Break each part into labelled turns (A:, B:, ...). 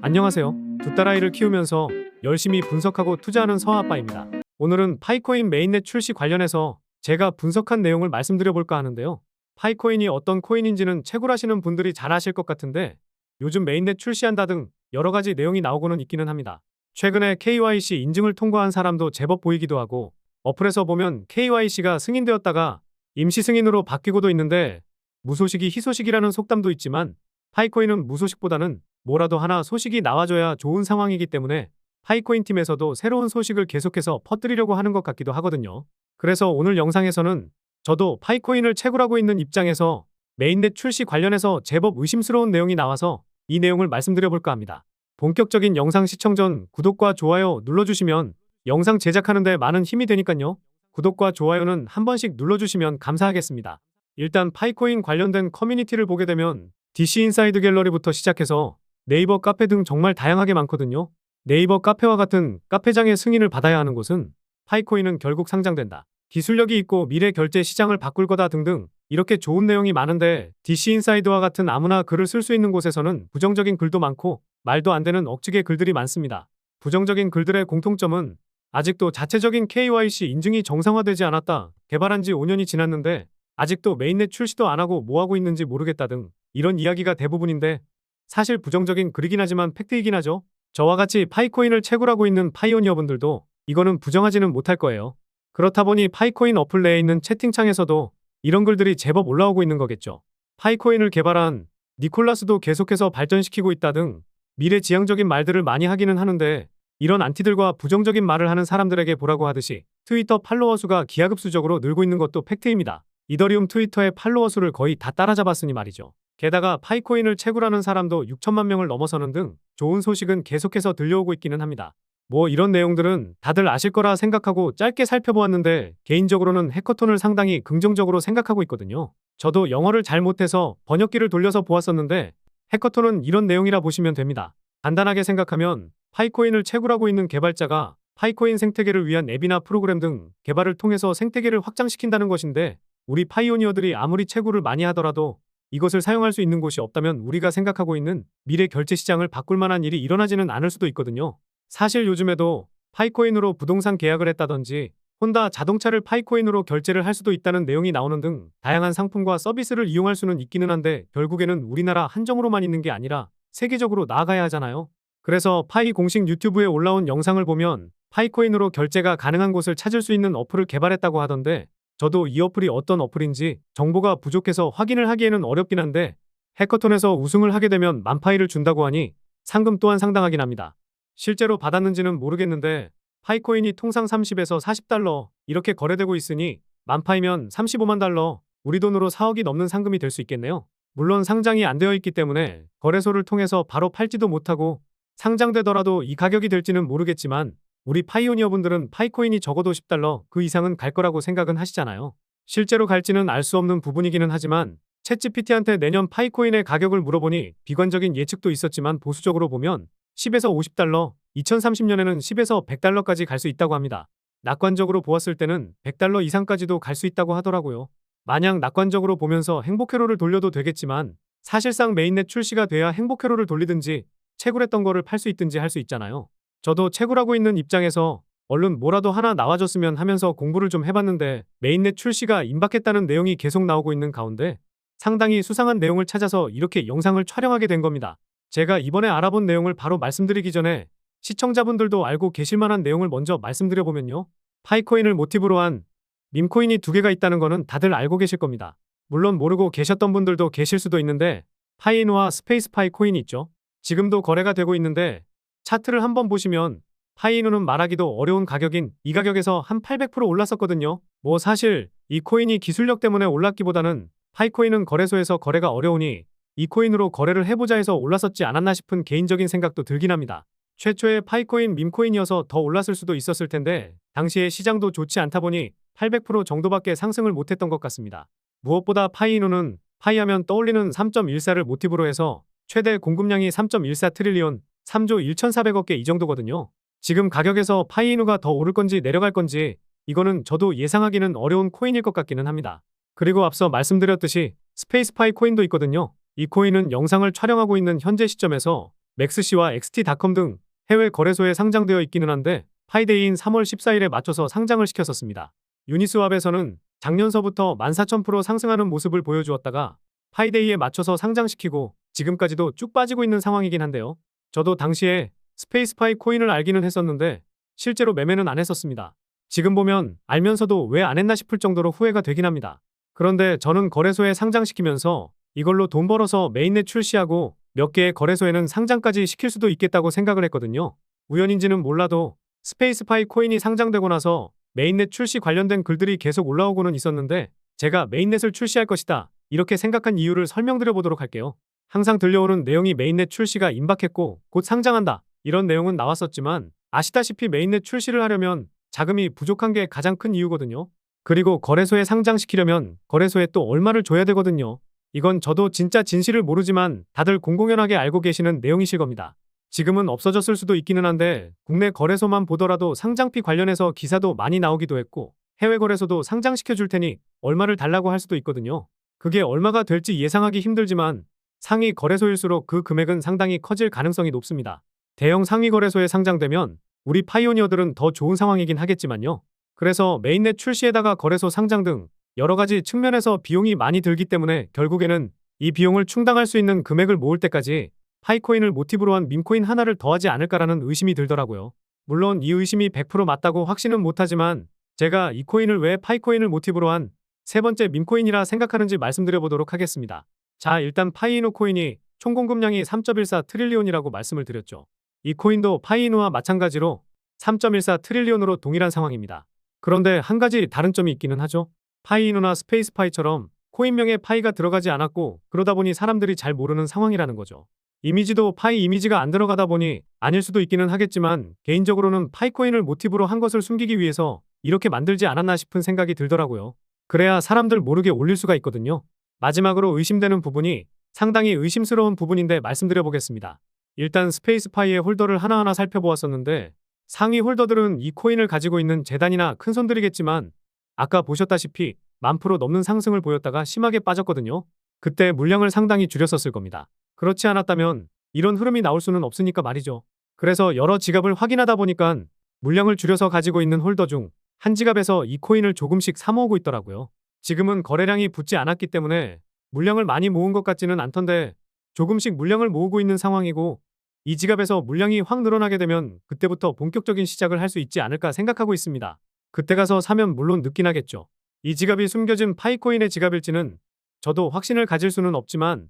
A: 안녕하세요. 두 딸아이를 키우면서 열심히 분석하고 투자하는 서아빠입니다. 오늘은 파이코인 메인넷 출시 관련해서 제가 분석한 내용을 말씀드려 볼까 하는데요. 파이코인이 어떤 코인인지는 채굴하시는 분들이 잘 아실 것 같은데 요즘 메인넷 출시한다 등 여러 가지 내용이 나오고는 있기는 합니다. 최근에 KYC 인증을 통과한 사람도 제법 보이기도 하고 어플에서 보면 KYC가 승인되었다가 임시 승인으로 바뀌고도 있는데 무소식이 희소식이라는 속담도 있지만 파이코인은 무소식보다는 뭐라도 하나 소식이 나와줘야 좋은 상황이기 때문에 파이코인 팀에서도 새로운 소식을 계속해서 퍼뜨리려고 하는 것 같기도 하거든요. 그래서 오늘 영상에서는 저도 파이코인을 채굴하고 있는 입장에서 메인넷 출시 관련해서 제법 의심스러운 내용이 나와서 이 내용을 말씀드려 볼까 합니다. 본격적인 영상 시청 전 구독과 좋아요 눌러주시면 영상 제작하는데 많은 힘이 되니까요. 구독과 좋아요는 한 번씩 눌러주시면 감사하겠습니다. 일단 파이코인 관련된 커뮤니티를 보게 되면 DC 인사이드 갤러리부터 시작해서 네이버 카페 등 정말 다양하게 많거든요. 네이버 카페와 같은 카페장의 승인을 받아야 하는 곳은 파이코인은 결국 상장된다. 기술력이 있고 미래 결제 시장을 바꿀 거다 등등 이렇게 좋은 내용이 많은데 DC 인사이드와 같은 아무나 글을 쓸 수 있는 곳에서는 부정적인 글도 많고 말도 안 되는 억지게 글들이 많습니다. 부정적인 글들의 공통점은 아직도 자체적인 KYC 인증이 정상화되지 않았다. 개발한 지 5년이 지났는데 아직도 메인넷 출시도 안 하고 뭐 하고 있는지 모르겠다 등 이런 이야기가 대부분인데 사실 부정적인 글이긴 하지만 팩트이긴 하죠. 저와 같이 파이코인을 채굴하고 있는 파이오니어분들도 이거는 부정하지는 못할 거예요. 그렇다 보니 파이코인 어플 내에 있는 채팅창에서도 이런 글들이 제법 올라오고 있는 거겠죠. 파이코인을 개발한 니콜라스도 계속해서 발전시키고 있다 등 미래지향적인 말들을 많이 하기는 하는데 이런 안티들과 부정적인 말을 하는 사람들에게 보라고 하듯이 트위터 팔로워 수가 기하급수적으로 늘고 있는 것도 팩트입니다. 이더리움 트위터의 팔로워 수를 거의 다 따라잡았으니 말이죠. 게다가 파이코인을 채굴하는 사람도 6천만 명을 넘어서는 등 좋은 소식은 계속해서 들려오고 있기는 합니다. 뭐 이런 내용들은 다들 아실 거라 생각하고 짧게 살펴보았는데 개인적으로는 해커톤을 상당히 긍정적으로 생각하고 있거든요. 저도 영어를 잘 못해서 번역기를 돌려서 보았었는데 해커톤은 이런 내용이라 보시면 됩니다. 간단하게 생각하면 파이코인을 채굴하고 있는 개발자가 파이코인 생태계를 위한 앱이나 프로그램 등 개발을 통해서 생태계를 확장시킨다는 것인데 우리 파이오니어들이 아무리 채굴을 많이 하더라도 이것을 사용할 수 있는 곳이 없다면 우리가 생각하고 있는 미래 결제 시장을 바꿀 만한 일이 일어나지는 않을 수도 있거든요. 사실 요즘에도 파이코인으로 부동산 계약을 했다든지 혼다 자동차를 파이코인으로 결제를 할 수도 있다는 내용이 나오는 등 다양한 상품과 서비스를 이용할 수는 있기는 한데 결국에는 우리나라 한정으로만 있는 게 아니라 세계적으로 나아가야 하잖아요. 그래서 파이 공식 유튜브에 올라온 영상을 보면 파이코인으로 결제가 가능한 곳을 찾을 수 있는 어플을 개발했다고 하던데 저도 이 어플이 어떤 어플인지 정보가 부족해서 확인을 하기에는 어렵긴 한데 해커톤에서 우승을 하게 되면 만파이를 준다고 하니 상금 또한 상당하긴 합니다. 실제로 받았는지는 모르겠는데 파이코인이 통상 30에서 40달러 이렇게 거래되고 있으니 만파이면 35만 달러 우리 돈으로 4억이 넘는 상금이 될 수 있겠네요. 물론 상장이 안 되어 있기 때문에 거래소를 통해서 바로 팔지도 못하고 상장되더라도 이 가격이 될지는 모르겠지만 우리 파이오니어 분들은 파이코인이 적어도 10달러 그 이상은 갈 거라고 생각은 하시잖아요. 실제로 갈지는 알 수 없는 부분이기는 하지만 챗GPT한테 내년 파이코인의 가격을 물어보니 비관적인 예측도 있었지만 보수적으로 보면 10에서 50달러, 2030년에는 10에서 100달러까지 갈 수 있다고 합니다. 낙관적으로 보았을 때는 100달러 이상까지도 갈 수 있다고 하더라고요. 마냥 낙관적으로 보면서 행복회로를 돌려도 되겠지만 사실상 메인넷 출시가 돼야 행복회로를 돌리든지 채굴했던 거를 팔 수 있든지 할 수 있잖아요. 저도 채굴하고 있는 입장에서 얼른 뭐라도 하나 나와줬으면 하면서 공부를 좀 해봤는데 메인넷 출시가 임박했다는 내용이 계속 나오고 있는 가운데 상당히 수상한 내용을 찾아서 이렇게 영상을 촬영하게 된 겁니다. 제가 이번에 알아본 내용을 바로 말씀드리기 전에 시청자분들도 알고 계실 만한 내용을 먼저 말씀드려보면요. 파이코인을 모티브로 한 밈코인이 두 개가 있다는 거는 다들 알고 계실 겁니다. 물론 모르고 계셨던 분들도 계실 수도 있는데 파이인과 스페이스파이 코인이 있죠. 지금도 거래가 되고 있는데 차트를 한번 보시면 파이누는 말하기도 어려운 가격인 이 가격에서 한 800% 올랐었거든요. 뭐 사실 이 코인이 기술력 때문에 올랐기보다는 파이코인은 거래소에서 거래가 어려우니 이 코인으로 거래를 해보자 해서 올랐었지 않았나 싶은 개인적인 생각도 들긴 합니다. 최초의 파이코인 밈코인이어서 더 올랐을 수도 있었을 텐데 당시에 시장도 좋지 않다 보니 800% 정도밖에 상승을 못했던 것 같습니다. 무엇보다 파이누는 파이하면 떠올리는 3.14를 모티브로 해서 최대 공급량이 3.14 트릴리온 3조 1,400억 개 이 정도거든요. 지금 가격에서 파이누가 더 오를 건지 내려갈 건지 이거는 저도 예상하기는 어려운 코인일 것 같기는 합니다. 그리고 앞서 말씀드렸듯이 스페이스파이 코인도 있거든요. 이 코인은 영상을 촬영하고 있는 현재 시점에서 맥스시와 XT닷컴 등 해외 거래소에 상장되어 있기는 한데 파이데이인 3월 14일에 맞춰서 상장을 시켰었습니다. 유니스왑에서는 작년서부터 14,000% 상승하는 모습을 보여주었다가 파이데이에 맞춰서 상장시키고 지금까지도 쭉 빠지고 있는 상황이긴 한데요. 저도 당시에 스페이스파이 코인을 알기는 했었는데 실제로 매매는 안 했었습니다. 지금 보면 알면서도 왜 안 했나 싶을 정도로 후회가 되긴 합니다. 그런데 저는 거래소에 상장시키면서 이걸로 돈 벌어서 메인넷 출시하고 몇 개의 거래소에는 상장까지 시킬 수도 있겠다고 생각을 했거든요. 우연인지는 몰라도 스페이스파이 코인이 상장되고 나서 메인넷 출시 관련된 글들이 계속 올라오고는 있었는데 제가 메인넷을 출시할 것이다 이렇게 생각한 이유를 설명드려 보도록 할게요. 항상 들려오는 내용이 메인넷 출시가 임박했고 곧 상장한다 이런 내용은 나왔었지만 아시다시피 메인넷 출시를 하려면 자금이 부족한 게 가장 큰 이유거든요. 그리고 거래소에 상장시키려면 거래소에 또 얼마를 줘야 되거든요. 이건 저도 진짜 진실을 모르지만 다들 공공연하게 알고 계시는 내용이실 겁니다. 지금은 없어졌을 수도 있기는 한데 국내 거래소만 보더라도 상장피 관련해서 기사도 많이 나오기도 했고 해외 거래소도 상장시켜 줄 테니 얼마를 달라고 할 수도 있거든요. 그게 얼마가 될지 예상하기 힘들지만 상위 거래소일수록 그 금액은 상당히 커질 가능성이 높습니다. 대형 상위 거래소에 상장되면 우리 파이오니어들은 더 좋은 상황이긴 하겠지만요. 그래서 메인넷 출시에다가 거래소 상장 등 여러 가지 측면에서 비용이 많이 들기 때문에 결국에는 이 비용을 충당할 수 있는 금액을 모을 때까지 파이코인을 모티브로 한 밈코인 하나를 더하지 않을까라는 의심이 들더라고요. 물론 이 의심이 100% 맞다고 확신은 못하지만 제가 이 코인을 왜 파이코인을 모티브로 한 세 번째 밈코인이라 생각하는지 말씀드려보도록 하겠습니다. 자, 일단 파이이노 코인이 총 공급량이 3.14 트릴리온이라고 말씀을 드렸죠. 이 코인도 파이이노와 마찬가지로 3.14 트릴리온으로 동일한 상황입니다. 그런데 한 가지 다른 점이 있기는 하죠. 파이이노나 스페이스파이처럼 코인명에 파이가 들어가지 않았고 그러다 보니 사람들이 잘 모르는 상황이라는 거죠. 이미지도 파이 이미지가 안 들어가다 보니 아닐 수도 있기는 하겠지만 개인적으로는 파이코인을 모티브로 한 것을 숨기기 위해서 이렇게 만들지 않았나 싶은 생각이 들더라고요. 그래야 사람들 모르게 올릴 수가 있거든요. 마지막으로 의심되는 부분이 상당히 의심스러운 부분인데 말씀드려 보겠습니다. 일단 스페이스파이의 홀더를 하나하나 살펴보았었는데 상위 홀더들은 이 코인을 가지고 있는 재단이나 큰손들이겠지만 아까 보셨다시피 10,000% 넘는 상승을 보였다가 심하게 빠졌거든요. 그때 물량을 상당히 줄였었을 겁니다. 그렇지 않았다면 이런 흐름이 나올 수는 없으니까 말이죠. 그래서 여러 지갑을 확인하다 보니까 물량을 줄여서 가지고 있는 홀더 중 한 지갑에서 이 코인을 조금씩 사 모으고 있더라고요. 지금은 거래량이 붙지 않았기 때문에 물량을 많이 모은 것 같지는 않던데 조금씩 물량을 모으고 있는 상황이고 이 지갑에서 물량이 확 늘어나게 되면 그때부터 본격적인 시작을 할 수 있지 않을까 생각하고 있습니다. 그때 가서 사면 물론 늦긴 하겠죠. 이 지갑이 숨겨진 파이코인의 지갑일지는 저도 확신을 가질 수는 없지만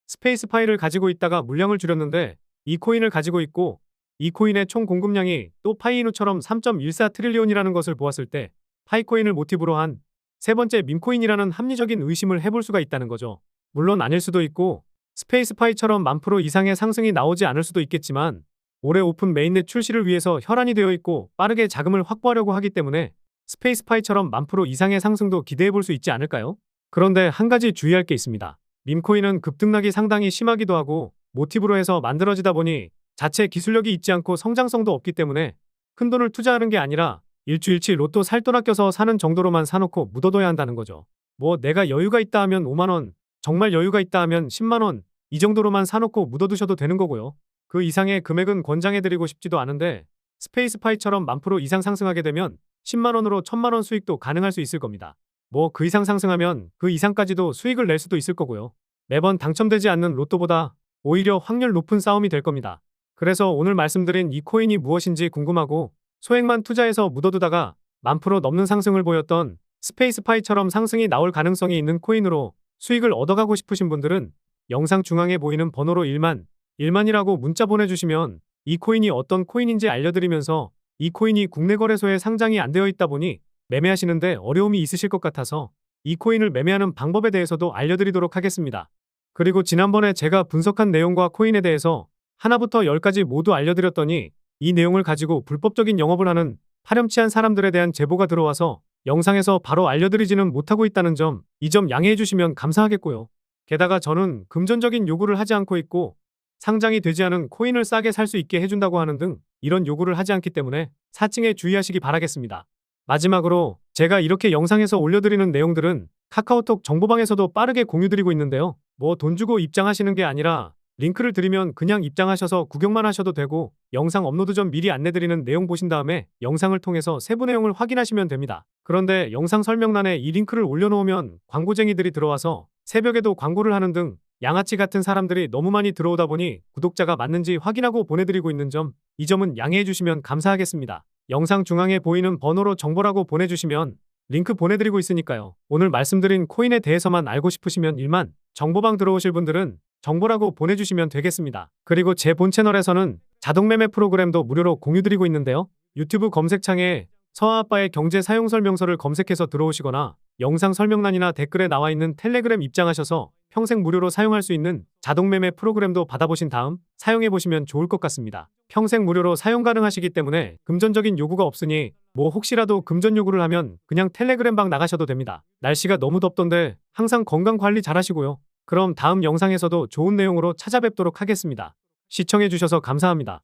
A: 스페이스파이를 가지고 있다가 물량을 줄였는데 이 코인을 가지고 있고 이 코인의 총 공급량이 또 파이이노처럼 3.14 트릴리온이라는 것을 보았을 때 파이코인을 모티브로 한 세 번째 밈코인이라는 합리적인 의심을 해볼 수가 있다는 거죠. 물론 아닐 수도 있고 스페이스파이처럼 10,000% 이상의 상승이 나오지 않을 수도 있겠지만 올해 오픈 메인넷 출시를 위해서 혈안이 되어 있고 빠르게 자금을 확보하려고 하기 때문에 스페이스파이처럼 10,000% 이상의 상승도 기대해 볼 수 있지 않을까요? 그런데 한 가지 주의할 게 있습니다. 밈코인은 급등락이 상당히 심하기도 하고 모티브로 해서 만들어지다 보니 자체 기술력이 있지 않고 성장성도 없기 때문에 큰돈을 투자하는 게 아니라 일주일치 로또 살 돈 아껴서 사는 정도로만 사놓고 묻어둬야 한다는 거죠. 뭐 내가 여유가 있다 하면 5만원, 정말 여유가 있다 하면 10만원 이 정도로만 사놓고 묻어두셔도 되는 거고요. 그 이상의 금액은 권장해드리고 싶지도 않은데 스페이스파이처럼 10,000% 이상 상승하게 되면 10만원으로 1,000만원 수익도 가능할 수 있을 겁니다. 뭐 그 이상 상승하면 그 이상까지도 수익을 낼 수도 있을 거고요. 매번 당첨되지 않는 로또보다 오히려 확률 높은 싸움이 될 겁니다. 그래서 오늘 말씀드린 이 코인이 무엇인지 궁금하고 소액만 투자해서 묻어두다가 10,000% 넘는 상승을 보였던 스페이스파이처럼 상승이 나올 가능성이 있는 코인으로 수익을 얻어가고 싶으신 분들은 영상 중앙에 보이는 번호로 1만이라고 문자 보내주시면 이 코인이 어떤 코인인지 알려드리면서 이 코인이 국내 거래소에 상장이 안 되어 있다 보니 매매하시는데 어려움이 있으실 것 같아서 이 코인을 매매하는 방법에 대해서도 알려드리도록 하겠습니다. 그리고 지난번에 제가 분석한 내용과 코인에 대해서 하나부터 10까지 모두 알려드렸더니 이 내용을 가지고 불법적인 영업을 하는 파렴치한 사람들에 대한 제보가 들어와서 영상에서 바로 알려드리지는 못하고 있다는 점, 이 점 양해해 주시면 감사하겠고요. 게다가 저는 금전적인 요구를 하지 않고 있고 상장이 되지 않은 코인을 싸게 살 수 있게 해준다고 하는 등 이런 요구를 하지 않기 때문에 사칭에 주의하시기 바라겠습니다. 마지막으로 제가 이렇게 영상에서 올려드리는 내용들은 카카오톡 정보방에서도 빠르게 공유드리고 있는데요. 뭐 돈 주고 입장하시는 게 아니라 링크를 드리면 그냥 입장하셔서 구경만 하셔도 되고 영상 업로드 전 미리 안내드리는 내용 보신 다음에 영상을 통해서 세부 내용을 확인하시면 됩니다. 그런데 영상 설명란에 이 링크를 올려놓으면 광고쟁이들이 들어와서 새벽에도 광고를 하는 등 양아치 같은 사람들이 너무 많이 들어오다 보니 구독자가 맞는지 확인하고 보내드리고 있는 점, 이 점은 양해해 주시면 감사하겠습니다. 영상 중앙에 보이는 번호로 정보라고 보내주시면 링크 보내드리고 있으니까요. 오늘 말씀드린 코인에 대해서만 알고 싶으시면 1만, 정보방 들어오실 분들은 정보라고 보내주시면 되겠습니다. 그리고 제 본 채널에서는 자동매매 프로그램도 무료로 공유드리고 있는데요. 유튜브 검색창에 서아아빠의 경제 사용 설명서를 검색해서 들어오시거나 영상 설명란이나 댓글에 나와 있는 텔레그램 입장하셔서 평생 무료로 사용할 수 있는 자동매매 프로그램도 받아보신 다음 사용해보시면 좋을 것 같습니다. 평생 무료로 사용 가능하시기 때문에 금전적인 요구가 없으니 혹시라도 금전 요구를 하면 그냥 텔레그램 방 나가셔도 됩니다. 날씨가 너무 덥던데 항상 건강 관리 잘 하시고요. 그럼 다음 영상에서도 좋은 내용으로 찾아뵙도록 하겠습니다. 시청해주셔서 감사합니다.